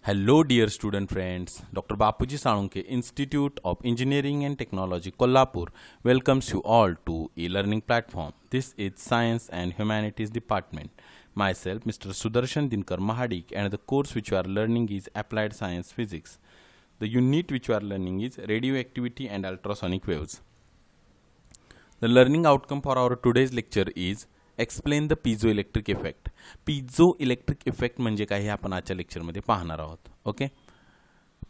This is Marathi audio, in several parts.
Hello, dear student friends. Dr. Bapuji Salunke, Institute of Engineering and Technology, Kolhapur, welcomes you all to e-learning platform. This is Science and Humanities Department. Myself, Mr. Sudarshan Dinkar Mahadik, and the course which you are learning is Applied Science Physics. The unit which you are learning is Radioactivity and Ultrasonic Waves. The learning outcome for our today's lecture is explain the piezoelectric effect. piezoelectric effect म्हणजे काय हे आपण आजच्या लेक्चरमध्ये पाहणार आहोत. Okay,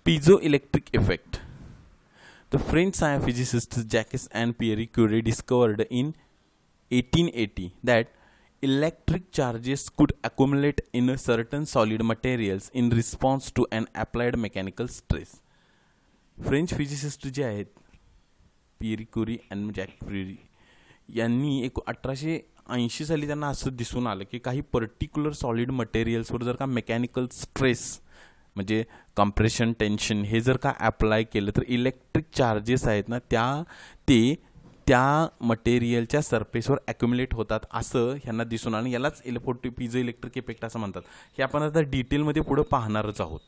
piezoelectric effect. The French physicists Jacques and Pierre Curie discovered in 1880 that electric charges could accumulate in certain solid materials in response to an applied mechanical stress. French physicist जे आहेत पियरी क्युरी आणि जॅक क्युरी यांनी 1880 साली त्यांना असं दिसून आलं की काही पर्टिक्युलर सॉलिड मटेरियल्सवर जर का मेकॅनिकल स्ट्रेस म्हणजे कम्प्रेशन टेन्शन हे जर का अप्लाय केलं तर इलेक्ट्रिक चार्जेस आहेत ना त्या मटेरियलच्या सरफेसवर ॲक्युम्युलेट होतात असं ह्यांना दिसून आलं. यालाच पिझो इलेक्ट्रिक इफेक्ट असं म्हणतात. हे आपण आता डिटेलमध्ये पुढे पाहणारच आहोत.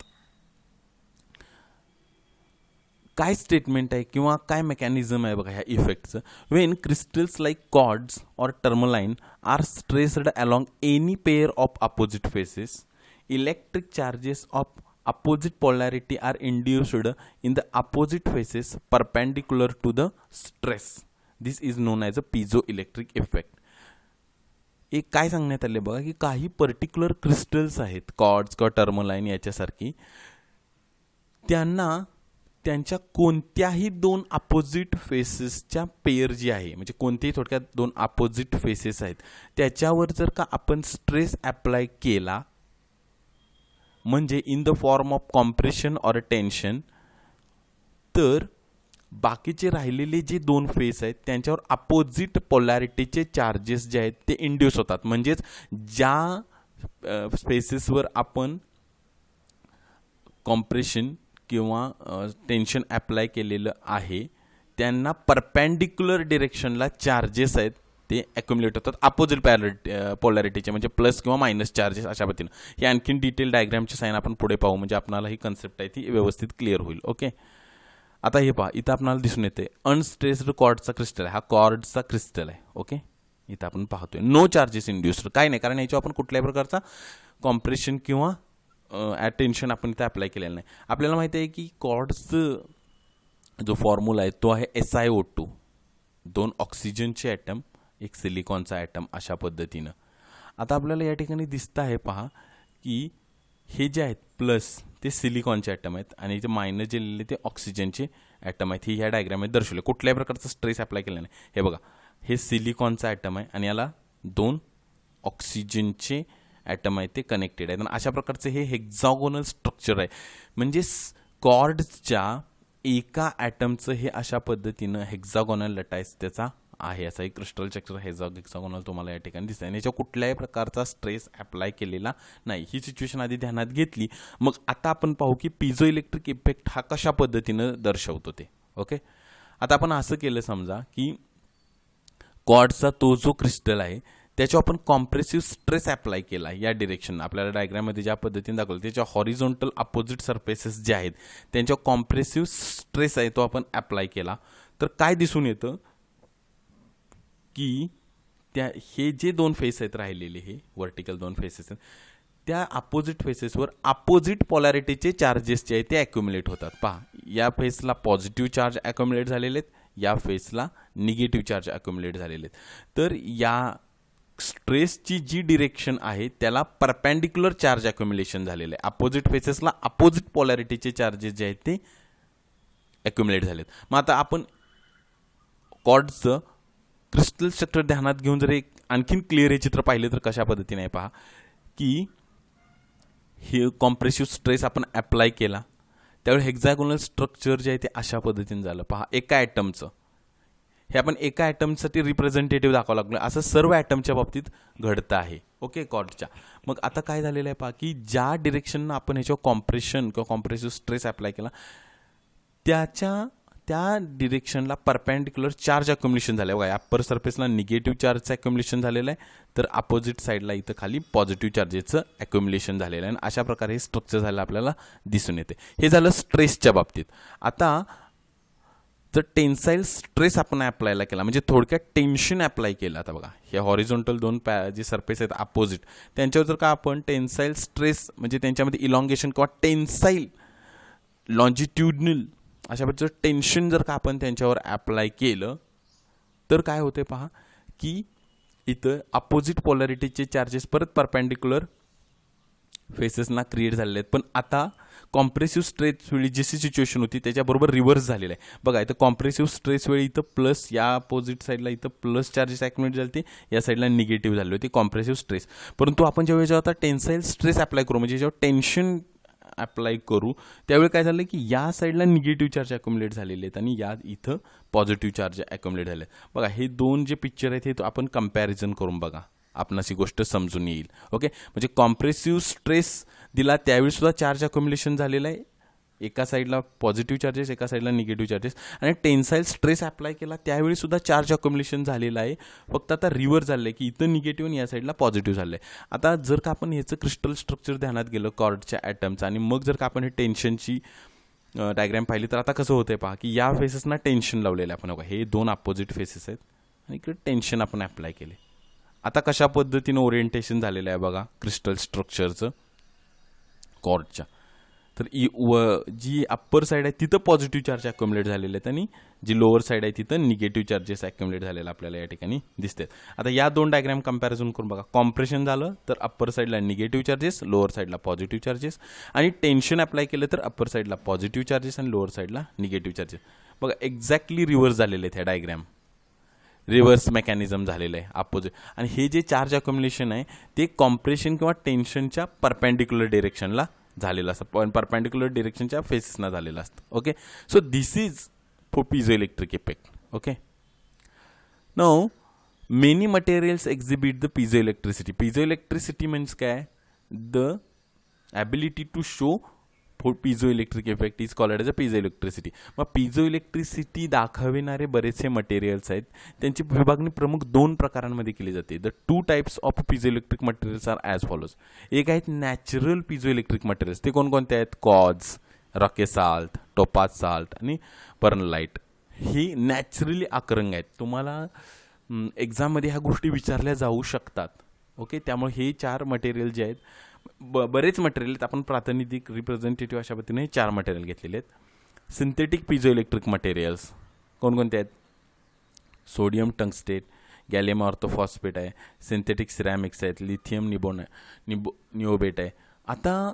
काय स्टेटमेंट आहे किंवा काय मेकॅनिझम आहे बघा ह्या इफेक्टचं. When crystals like cords or tourmaline are stressed along any pair of opposite faces, electric charges of opposite polarity are induced in the opposite faces perpendicular to the stress. This is known as a piezoelectric effect. एक काय सांगण्यात आले बघा की काही पर्टिक्युलर क्रिस्टल्स आहेत कॉर्ड्स किंवा टर्मलाइन याच्यासारखी, त्यांना त्यांच्या कोणत्याही दोन अपोजिट फेसेसच्या पेअर जी आहे म्हणजे कोणतेही थोडक्यात दोन अपोजिट फेसेस आहेत त्याच्यावर जर का आपण स्ट्रेस अप्लाय केला म्हणजे in the form of compression or tension, तर बाकीचे राहिलेले जे दोन फेस आहेत त्यांच्यावर अपोजिट पोलॅरिटीचे चार्जेस जे आहेत ते इंड्यूस होतात. म्हणजेच ज्या स्पेसेसवर आपण कॉम्प्रेशन किंवा टेन्शन अप्लाय केलेलं आहे त्यांना परपेंडिक्युलर डिरेक्शनला चार्जेस आहेत ते ॲक्युम्युलेट होतात अपोजिट पोलॅरिटीचे म्हणजे प्लस किंवा मायनस चार्जेस अशा पद्धतीनं. हे आणखीन डिटेल डायग्रामची साईन आपण पुढे पाहू म्हणजे आपणाला ही कन्सेप्ट आहे ती व्यवस्थित क्लिअर होईल. ओके, आता हे पहा इथं आपल्याला दिसून येते अनस्ट्रेस्ड कॉर्डचा क्रिस्टल आहे. हा कॉर्डचा क्रिस्टल आहे. ओके, इथं आपण पाहतोय नो चार्जेस इंड्युस्ड, काय नाही कारण याच्यावर आपण कुठल्याही प्रकारचा कॉम्प्रेशन किंवा टेन्शन आपण इथे अप्लाय केलेलं नाही. आपल्याला माहिती आहे की कॉर्ड्सचं जो फॉर्म्युला आहे तो आहे SiO2, 2 ऑक्सिजनचे ॲटम, एक सिलिकॉनचा ॲटम अशा पद्धतीनं. आता आपल्याला या ठिकाणी दिसतं आहे पहा की हे जे आहेत प्लस ते सिलिकॉनचे ॲटम आहेत आणि जे मायनस जे लिहिले ते ऑक्सिजनचे ॲटम आहेत. हे ह्या डायग्राममध्ये दर्शवले, कुठल्याही प्रकारचा स्ट्रेस अप्लाय केला नाही. हे बघा हे सिलिकॉनचा ॲटम आहे आणि याला 2 ऑक्सिजनचे ॲटम आहे ते कनेक्टेड आहेत. आणि अशा प्रकारचे हे हेक्झागोनल स्ट्रक्चर आहे. म्हणजे कॉर्ड्सच्या एका ॲटमचं हे अशा पद्धतीनं हेक्झागोनल लटाईस त्याचा आहे. असा एक क्रिस्टल स्ट्रक्चर हेक्झागोनल तुम्हाला या ठिकाणी दिसत आहे. याच्या कुठल्याही प्रकारचा स्ट्रेस अप्लाय केलेला नाही. ही सिच्युएशन आधी ध्यानात घेतली. मग आता आपण पाहू की पिझो इलेक्ट्रिक इफेक्ट हा कशा पद्धतीनं दर्शवतो ते. ओके, आता आपण असं केलं समजा की कॉर्डचा तो जो क्रिस्टल आहे त्याच्यावर आपण कॉम्प्रेसिव्ह स्ट्रेस अप्लाय केला या डिरेक्शन. आपल्याला डायग्राममध्ये ज्या पद्धतीने दाखवलं त्याच्या हॉरिझॉन्टल अपोजिट सरफेसेस जे आहेत त्यांच्यावर कॉम्प्रेसिव्ह स्ट्रेस आहे तो आपण अप्लाय केला तर काय दिसून येतं की हे जे दोन फेस आहेत राहिलेले हे वर्टिकल 2 फेसेस आहेत त्या अपोजिट फेसेसवर अपोजिट पोलॅरिटीचे चार्जेस जे आहेत ते ॲक्युम्युलेट होतात. पहा या फेसला पॉझिटिव्ह चार्ज ॲक्युम्युलेट झालेले आहेत, या फेसला निगेटिव्ह चार्ज ॲक्युम्युलेट झालेले आहेत. तर या स्ट्रेसची जी डिरेक्शन आहे त्याला परपेंडिक्युलर चार्ज ॲक्युम्युलेशन झालेलं आहे. अपोजिट फेसेसला अपोजिट पोलॅरिटीचे चार्जेस जे आहेत ते ॲक्युम्युलेट झालेत. मग आता आपण कॉर्डचं क्रिस्टल स्ट्रक्चर ध्यानात घेऊन जर एक आणखीन क्लिअर हे चित्र पाहिलं तर कशा पद्धतीने आहे पहा की हे कॉम्प्रेसिव्ह स्ट्रेस आपण अप्लाय केला त्यावेळी हेक्झागोनल स्ट्रक्चर जे आहे ते अशा पद्धतीने झालं. पहा एका ॲटमचं हे आपण एका ॲटमसाठी रिप्रेझेंटेटिव्ह दाखवावं लागलं असं सर्व ॲटमच्या बाबतीत घडतं आहे. ओके, कॉर्डच्या. मग आता काय झालेलं आहे पहा की ज्या डिरेक्शननं आपण ह्याच्यावर कॉम्प्रेशन किंवा कॉम्प्रेसिव्ह स्ट्रेस अप्लाय केला त्या डिरेक्शनला परपेंडिक्युलर चार्ज अक्युमुलेशन झालं आहे. बघा अप्पर सरफेसला निगेटिव्ह चार्जचं अक्युमुलेशन झालेलं आहे, तर अपोजिट साईडला इथं खाली पॉझिटिव्ह चार्जेसचं अक्युमुलेशन झालेलं आहे. आणि अशा प्रकारे हे स्ट्रक्चर झालं आपल्याला दिसून येते. हे झालं स्ट्रेसच्या बाबतीत. आता जर टेन्साईल स्ट्रेस आपण अप्लायला केला, म्हणजे थोडक्यात टेन्शन अप्लाय केलं. आता बघा हे हॉरिझॉन्टल दोन जे सरफेस आहेत अपोजिट, त्यांच्यावर जर का आपण टेन्साईल स्ट्रेस म्हणजे त्यांच्यामध्ये इलॉंगेशन किंवा टेन्साईल लॉन्जिट्युडनल अशा प्रकारचं टेन्शन जर का आपण त्यांच्यावर अप्लाय केलं, तर काय होते पहा की इथं अपोजिट पोलॅरिटीचे चार्जेस परत परपेंडिक्युलर फेसेसना क्रिएट झालेले आहेत. पण आता कॉम्प्रेसिव्ह स्ट्रेस वेळी जशी सिच्युएशन होती त्याच्याबरोबर रिव्हर्स झालेलं आहे. बघा इथं कॉम्प्रेसिव्ह स्ट्रेस वेळी इथं प्लस, या अपोजिट साईडला इथं प्लस चार्जेस ॲक्युमुलेट झाले होते, या साईडला निगेटिव्ह झाले होते कॉम्प्रेसिव्ह स्ट्रेस. परंतु आपण जेव्हा आता टेन्साईल स्ट्रेस अप्लाय करू, म्हणजे जेव्हा टेन्शन अप्लाय करू, त्यावेळी काय झालं की या साईडला निगेटिव्ह चार्ज अक्युमुलेट झालेले आहेत आणि या इथं पॉझिटिव्ह चार्ज अक्युमुलेट झाले आहेत. बघा हे दोन जे पिक्चर आहेत हे आपण कम्पॅरिझन करून बघा, आपणास ही गोष्ट समजून येईल. ओके, म्हणजे कॉम्प्रेसिव्ह स्ट्रेस दिला त्यावेळी सुद्धा चार्ज अक्युमुलेशन झालेलं आहे, एका साईडला पॉझिटिव्ह चार्जेस एका साईडला निगेटिव्ह चार्जेस. आणि टेन्साईल स्ट्रेस अप्लाय केला त्यावेळी सुद्धा चार्ज अक्युमुलेशन झालेलं आहे, फक्त आता रिव्हर्स झालं आहे की इथं निगेटिव्ह आणि या साईडला पॉझिटिव्ह झालं आहे. आता जर का आपण ह्याचं क्रिस्टल स्ट्रक्चर ध्यानात गेलं कॉर्डच्या ॲटमचं, आणि मग जर का आपण हे टेन्शनची डायग्रॅम पाहिली, तर आता कसं होतंय पहा की या फेसेसना टेन्शन लावलेलं आहे आपण. बघा हे दोन अपोजिट फेसेस आहेत आणि इकडे टेन्शन आपण अप्लाय केले. आता कशा पद्धतीनं ओरिएंटेशन झालेलं आहे बघा क्रिस्टल स्ट्रक्चरचं कॉर्डच्या. तर जी अप्पर साईड आहे तिथं पॉझिटिव्ह चार्ज अक्युमुलेट झालेले आहेत आणि जी लोअर साईड आहे तिथं निगेटिव्ह चार्जेस अक्युमुलेट झालेलं आपल्याला या ठिकाणी दिसतात. आता या दोन डायग्राम कम्पॅरिझन करून बघा. कॉम्प्रेशन झालं तर अप्पर साईडला निगेटिव्ह चार्जेस, लोअर साईडला पॉझिटिव्ह चार्जेस. आणि टेन्शन अप्लाय केलं तर अप्पर साईडला पॉझिटिव्ह चार्जेस आणि लोअर साईडला निगेटिव्ह चार्जेस. बघा एक्झॅक्टली रिव्हर्स झालेले आहेत ह्या डायग्राम, रिव्हर्स मेकॅनिझम झालेलं आहे अपोजिट. आणि हे जे चार्ज अक्युमुलेशन आहे ते कॉम्प्रेशन किंवा टेन्शनच्या परपेंडिक्युलर डिरेक्शनला झालेलं असतं, पण परपेंडिक्युलर डिरेक्शनच्या फेसेसना झालेलं असतं. Okay, so this is for piezoelectric effect. Okay, now many materials exhibit the piezoelectricity. Piezoelectricity म्हणजे काय, the ability to show for piezoelectric effect is called as a piezoelectricity. मग पिझोइलेक्ट्रिसिटी दाखविणारे बरेचसे मटेरियल्स आहेत, त्यांची विभागणी प्रमुख दोन प्रकारांमध्ये केली जाते. The two types of piezoelectric materials are as follows. एक आहेत नॅचरल पिझोइलेक्ट्रिक मटेरियल्स, ते कोणकोणते आहेत, कॉर्ड्स, रॉके साल्ट, टोपाज साल्ट आणि पर्नलाइट. ही नॅचरली आकरंग आहेत, तुम्हाला एक्झाममध्ये ह्या गोष्टी विचारल्या जाऊ शकतात. ओके, त्यामुळे हे चार मटेरियल जे आहेत, बरेच मटेरियल आहेत, आपण प्रातिनिधिक रिप्रेझेंटेटिव्ह अशा पद्धतीने चार मटेरियल घेतलेले आहेत. सिंथेटिक पिझोइलेक्ट्रिक मटेरियल्स कोणकोणते आहेत, सोडियम टंगस्टेट, गॅलियम ऑर्थोफॉस्फेट आहे, सिंथेटिक सिरॅमिक्स आहेत, लिथियम निओबेट आहे. आता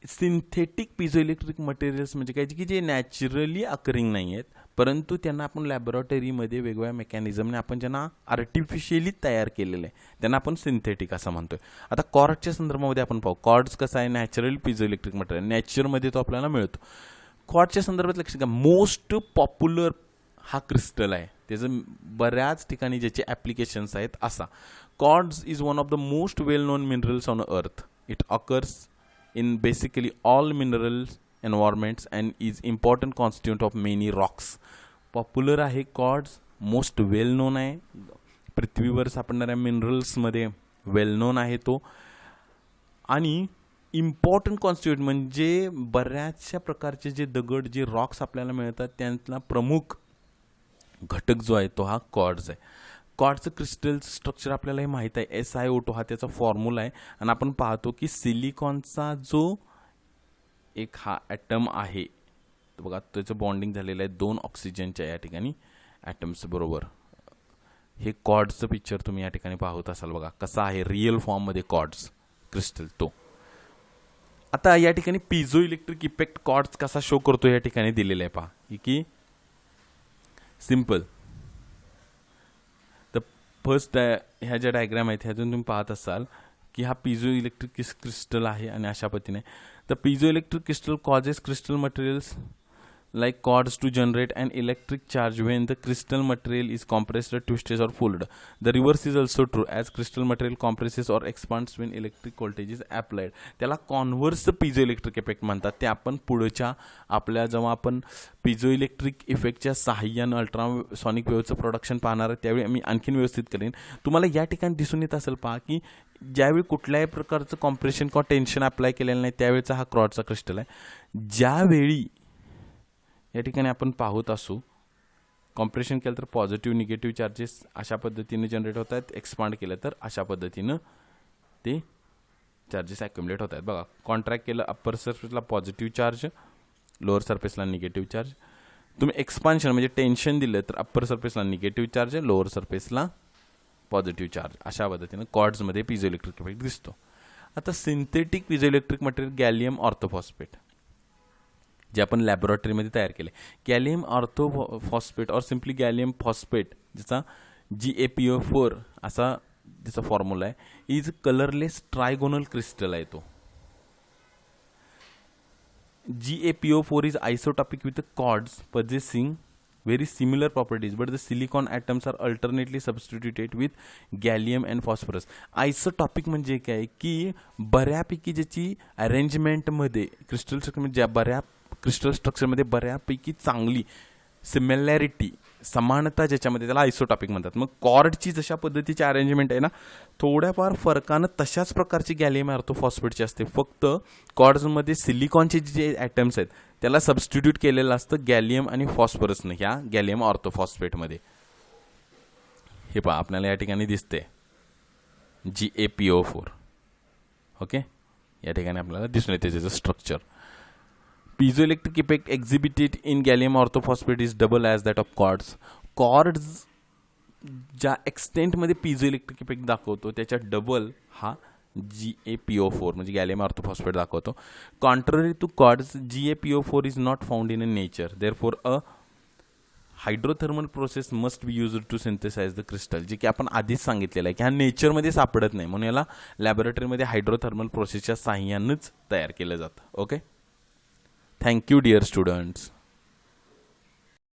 सिंथेटिक पिझोइलेक्ट्रिक मटेरियल्स म्हणजे काय की जे नॅचरली अकरिंग नाही आहेत, परंतु त्यांना आपण लॅबोरेटरीमध्ये वेगवेगळ्या मेकॅनिझमने आपण ज्यांना आर्टिफिशियली तयार केलेलं आहे त्यांना आपण सिंथेटिक असं म्हणतोय. आता कॉर्डच्या संदर्भामध्ये आपण पाहू, कॉर्ड्स कसं आहे नॅचरल पिझोइलेक्ट्रिक मटेरियल, नॅचरमध्ये तो आपल्याला मिळतो. कॉर्डच्या संदर्भात लक्षात घ्या, मोस्ट पॉप्युलर हा क्रिस्टल आहे, त्याचं बऱ्याच ठिकाणी ज्याचे ॲप्लिकेशन्स आहेत असा. Quartz is one of the most well known minerals on earth. It occurs in basically all minerals environments and is important constituent of many rocks. Popular आहे कॉर्ड्स, मोस्ट वेल नोन आहे, पृथ्वीवर सापडणाऱ्या मिनरल्समध्ये वेल नोन आहे तो. आणि इम्पॉर्टंट कॉन्स्टिट्यूट म्हणजे बऱ्याचशा प्रकारचे जे दगड जे रॉक्स आपल्याला मिळतात त्यांतला प्रमुख घटक जो आहे तो हा कॉर्ड्स आहे. कॉर्डचं क्रिस्टल स्ट्रक्चर आपल्याला हे माहीत आहे, SiO2 हा त्याचा फॉर्म्युला आहे. आणि आपण पाहतो की सिलिकॉनचा जो एक हा ॲटम आहे बघा, त्याचं बॉन्डिंग झालेलं आहे दोन ऑक्सिजनच्या या ठिकाणी ॲटम्स बरोबर. हे कॉर्ड्सचं पिक्चर तुम्ही या ठिकाणी पाहत असाल बघा, कसा आहे रिअल फॉर्ममध्ये कॉर्ड्स क्रिस्टल तो. आता या ठिकाणी पिझो इलेक्ट्रिक इफेक्ट कॉर्ड्स कसा शो करतो या ठिकाणी दिलेलं आहे पहा की सिम्पल. फर्स्ट ह्या ज्या डायग्राम आहेत ह्यातून तुम्ही पाहत असाल की हा पिझो इलेक्ट्रिक क्रिस्टल आहे आणि अशा पद्धतीने the piezoelectric crystal causes crystal materials like cords to generate an electric charge when the crystal material is compressed, twisted or pulled. The reverse is also true as crystal material compresses or expands when electric voltage is applied. त्याला कॉन्व्हर्स पिझोइलेक्ट्रिक इफेक्ट म्हणतात. ते आपण पुढच्या आपल्या जेव्हा आपण पिझोइलेक्ट्रिक इफेक्टच्या सहाय्यानं अल्ट्रासॉनिक वेव्हचं प्रोडक्शन पाहणार आहे त्यावेळी मी आणखीन व्यवस्थित करेन. तुम्हाला या ठिकाणी दिसून येत असेल पहा की ज्यावेळी कुठल्याही प्रकारचं कॉम्प्रेशन किंवा टेन्शन अप्लाय केलेलं नाही त्यावेळेचा हा क्रॉडचा क्रिस्टल आहे. ज्यावेळी या ठिकाणी आपण पाहत असू कॉम्प्रेशन केलं तर पॉझिटिव्ह निगेटिव्ह चार्जेस अशा पद्धतीने जनरेट होत आहेत. एक्सपांड केलं तर अशा पद्धतीनं ते चार्जेस ॲक्युमुलेट होत आहेत. बघा कॉन्ट्रॅक्ट केलं अप्पर सरफेसला पॉझिटिव्ह चार्ज, लोअर सरफेसला निगेटिव्ह चार्ज. तुम्ही एक्सपान्शन म्हणजे टेन्शन दिलं तर अप्पर सरफेसला निगेटिव्ह चार्ज, लोअर सरफेसला पॉझिटिव्ह चार्ज. अशा पद्धतीनं कॉर्ड्समध्ये पिझोइलेक्ट्रिक इफेक्ट दिसतो. आता synthetic piezoelectric material gallium orthophosphate जे आपण लॅबोरेटरीमध्ये तयार केले. Gallium orthophosphate or simply gallium phosphate ज्याचा GaPO4 असा ज्याचा फॉर्म्युला आहे, इज कलरलेस ट्रायगोनल क्रिस्टल आहे. तो GaPO4 is isotopic with the cords possessing very similar properties, but the silicon atoms are alternately substituted with gallium and phosphorus. आयसोटॉपिक म्हणजे काय की बऱ्यापैकी ज्याची अरेंजमेंटमध्ये क्रिस्टल स्ट्रक्चरमध्ये बऱ्यापैकी चांगली सिमिलॅरिटी समानता ज्याच्यामध्ये त्याला आयसोटॉपिक म्हणतात. मग कॉर्डची जशा पद्धतीची अरेंजमेंट आहे ना थोड्याफार फरकानं तशाच प्रकारची गॅलियम ऑर्थोफॉस्फेटची असते. फक्त कॉर्ड्समध्ये सिलिकॉनचे जे ॲटम्स आहेत त्याला सबस्टिट्यूट केलेलं असतं गॅलियम आणि फॉस्फरसनं ह्या गॅलियम ऑर्थोफॉस्फेटमध्ये. हे पहा आपल्याला या ठिकाणी दिसते GaPO4. ओके, या ठिकाणी आपल्याला दिसून येते त्याचं structure. Piezoelectric effect exhibited in gallium orthophosphate is double as that of cords. Cords ज्या एक्सटेंटमध्ये पिझोइलेक्ट्रिक इफेक्ट दाखवतो त्याच्या डबल हा GaPO4 म्हणजे गॅलियम ऑर्थोफॉस्फेट दाखवतो. Contrary to cords GaPO4 is not found in nature. Therefore a hydrothermal process must be used to synthesize the crystal. जे की आपण आधीच सांगितलेलं आहे की हा नेचरमध्ये सापडत नाही म्हणून याला लॅबोरेटरीमध्ये हायड्रोथर्मल प्रोसेसच्या साहाय्यानंच तयार केलं जातं. Okay, thank you dear students.